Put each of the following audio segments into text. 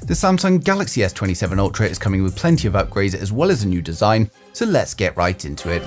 The Samsung Galaxy S27 Ultra is coming with plenty of upgrades as well as a new design, so let's get right into it.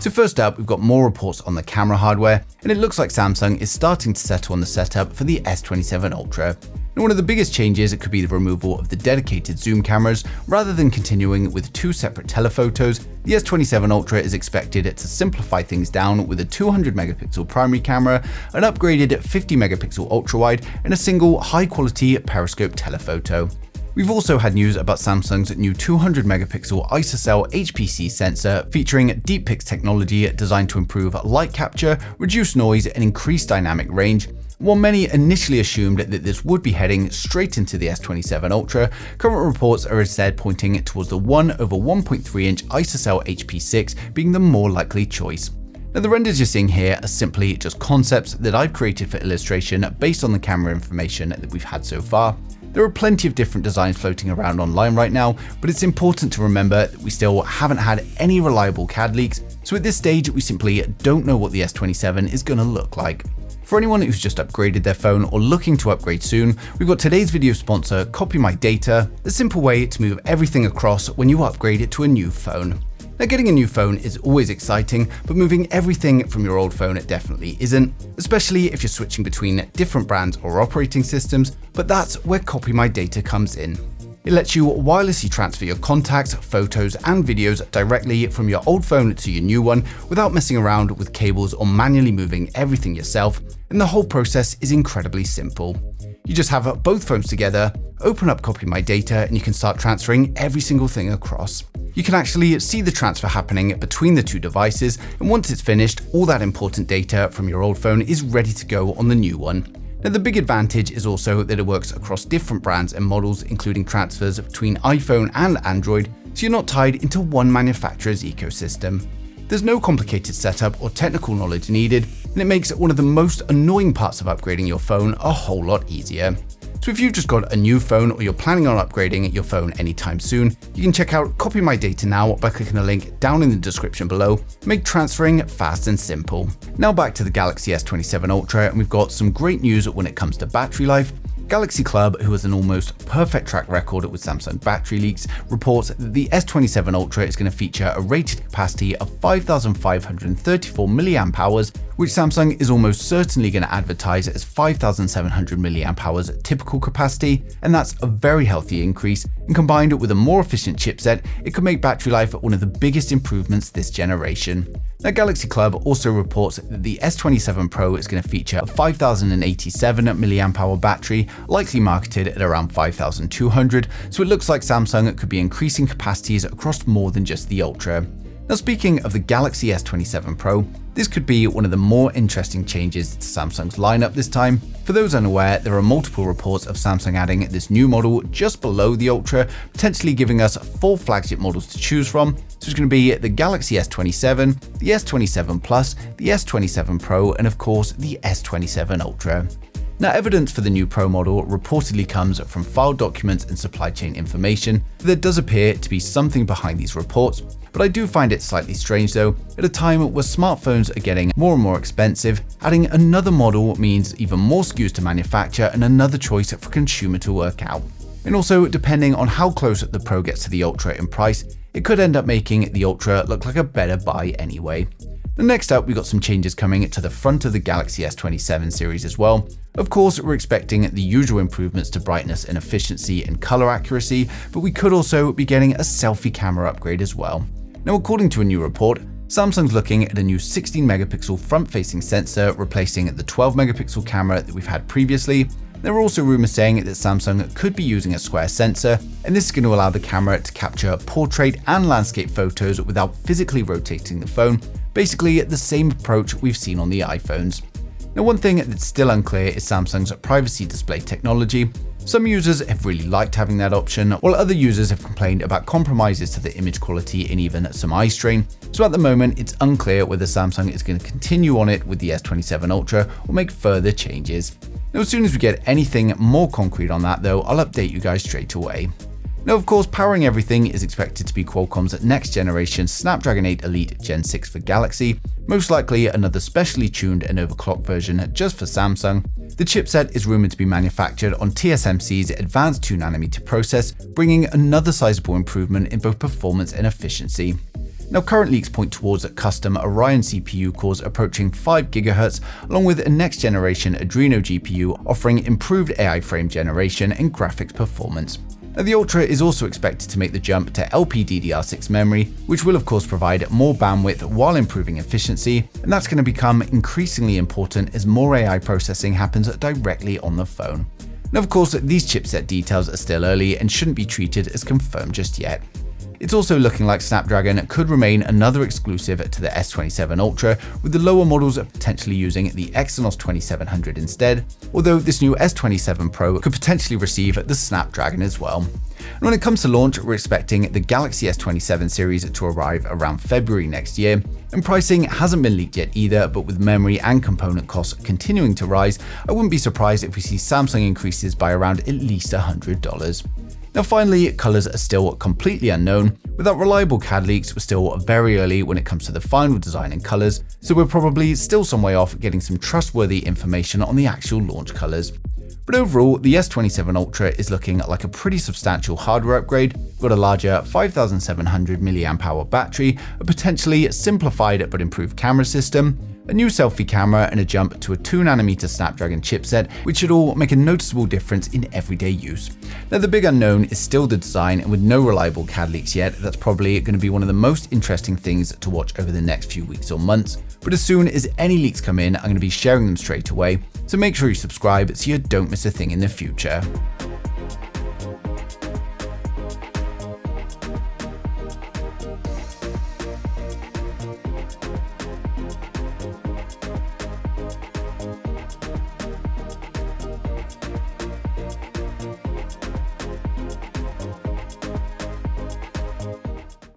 So first up, we've got more reports on the camera hardware, and it looks like Samsung is starting to settle on the setup for the S27 Ultra. And one of the biggest changes could be the removal of the dedicated zoom cameras. Rather than continuing with two separate telephotos, the S27 Ultra is expected to simplify things down with a 200 megapixel primary camera, an upgraded 50 megapixel ultra-wide, and a single high-quality periscope telephoto. We've also had news about Samsung's new 200 megapixel ISOCELL HPC sensor featuring DeepPix technology designed to improve light capture, reduce noise, and increase dynamic range. While many initially assumed that this would be heading straight into the S27 Ultra, current reports are instead pointing towards the 1/1.3-inch ISOCELL HP6 being the more likely choice. Now, the renders you're seeing here are simply just concepts that I've created for illustration based on the camera information that we've had so far. There are plenty of different designs floating around online right now, but it's important to remember that we still haven't had any reliable CAD leaks, so at this stage we simply don't know what the S27 is going to look like. For anyone who's just upgraded their phone or looking to upgrade soon, we've got today's video sponsor, Copy My Data, the simple way to move everything across when you upgrade it to a new phone. Now, getting a new phone is always exciting, but moving everything from your old phone definitely isn't, especially if you're switching between different brands or operating systems, but that's where Copy My Data comes in. It lets you wirelessly transfer your contacts, photos, and videos directly from your old phone to your new one without messing around with cables or manually moving everything yourself, and the whole process is incredibly simple. You just have both phones together, open up Copy My Data, and you can start transferring every single thing across. You can actually see the transfer happening between the two devices, and once it's finished, all that important data from your old phone is ready to go on the new one. Now, the big advantage is also that it works across different brands and models, including transfers between iPhone and Android, so you're not tied into one manufacturer's ecosystem. There's no complicated setup or technical knowledge needed, and it makes one of the most annoying parts of upgrading your phone a whole lot easier. So if you've just got a new phone or you're planning on upgrading your phone anytime soon, you can check out Copy My Data now by clicking the link down in the description below. Make transferring fast and simple. Now back to the Galaxy S27 Ultra, and we've got some great news when it comes to battery life. Galaxy Club, who has an almost perfect track record with Samsung battery leaks, reports that the S27 Ultra is going to feature a rated capacity of 5,534 mAh, which Samsung is almost certainly going to advertise as 5,700 mAh typical capacity, and that's a very healthy increase, and combined with a more efficient chipset, it could make battery life one of the biggest improvements this generation. Now, Galaxy Club also reports that the S27 Pro is going to feature a 5,087 mAh battery, likely marketed at around 5,200, so it looks like Samsung could be increasing capacities across more than just the Ultra. Now, speaking of the Galaxy S27 Pro, this could be one of the more interesting changes to Samsung's lineup this time. For those unaware, there are multiple reports of Samsung adding this new model just below the Ultra, potentially giving us 4 flagship models to choose from. So it's going to be the Galaxy S27, the S27 Plus, the S27 Pro, and of course the S27 Ultra. Now, evidence for the new Pro model reportedly comes from filed documents and supply chain information. There does appear to be something behind these reports, but I do find it slightly strange though. At a time where smartphones are getting more and more expensive, adding another model means even more SKUs to manufacture and another choice for consumer to work out. And also, depending on how close the Pro gets to the Ultra in price, it could end up making the Ultra look like a better buy anyway. Next up, we've got some changes coming to the front of the Galaxy S27 series as well. Of course, we're expecting the usual improvements to brightness and efficiency and color accuracy, but we could also be getting a selfie camera upgrade as well. Now, according to a new report, Samsung's looking at a new 16 megapixel front-facing sensor replacing the 12 megapixel camera that we've had previously. There are also rumors saying that Samsung could be using a square sensor, and this is going to allow the camera to capture portrait and landscape photos without physically rotating the phone, basically the same approach we've seen on the iPhones. Now, one thing that's still unclear is Samsung's privacy display technology. Some users have really liked having that option, while other users have complained about compromises to the image quality and even some eye strain. So at the moment, it's unclear whether Samsung is going to continue on it with the S27 Ultra or make further changes. Now, as soon as we get anything more concrete on that though, I'll update you guys straight away. Now, of course, powering everything is expected to be Qualcomm's next generation Snapdragon 8 Elite Gen 6 for Galaxy, most likely another specially tuned and overclocked version just for Samsung. The chipset is rumored to be manufactured on TSMC's advanced 2nm process, bringing another sizable improvement in both performance and efficiency. Now, current leaks point towards custom Orion CPU cores approaching 5 GHz, along with a next-generation Adreno GPU offering improved AI frame generation and graphics performance. Now, the Ultra is also expected to make the jump to LPDDR6 memory, which will of course provide more bandwidth while improving efficiency, and that's going to become increasingly important as more AI processing happens directly on the phone. Now, of course, these chipset details are still early and shouldn't be treated as confirmed just yet. It's also looking like Snapdragon could remain another exclusive to the S27 Ultra, with the lower models potentially using the Exynos 2700 instead, although this new S27 Pro could potentially receive the Snapdragon as well. And when it comes to launch, we're expecting the Galaxy S27 series to arrive around February next year, and pricing hasn't been leaked yet either, but with memory and component costs continuing to rise, I wouldn't be surprised if we see Samsung increases by around at least $100. Now finally, colors are still completely unknown. Without reliable CAD leaks, we're still very early when it comes to the final design and colors, so we're probably still some way off getting some trustworthy information on the actual launch colors. But overall, the S27 Ultra is looking like a pretty substantial hardware upgrade. We've got a larger 5700 mAh battery, a potentially simplified but improved camera system, a new selfie camera, and a jump to a 2nm Snapdragon chipset, which should all make a noticeable difference in everyday use. Now, the big unknown is still the design, and with no reliable CAD leaks yet, that's probably going to be one of the most interesting things to watch over the next few weeks or months. But as soon as any leaks come in, I'm going to be sharing them straight away, so make sure you subscribe so you don't miss a thing in the future.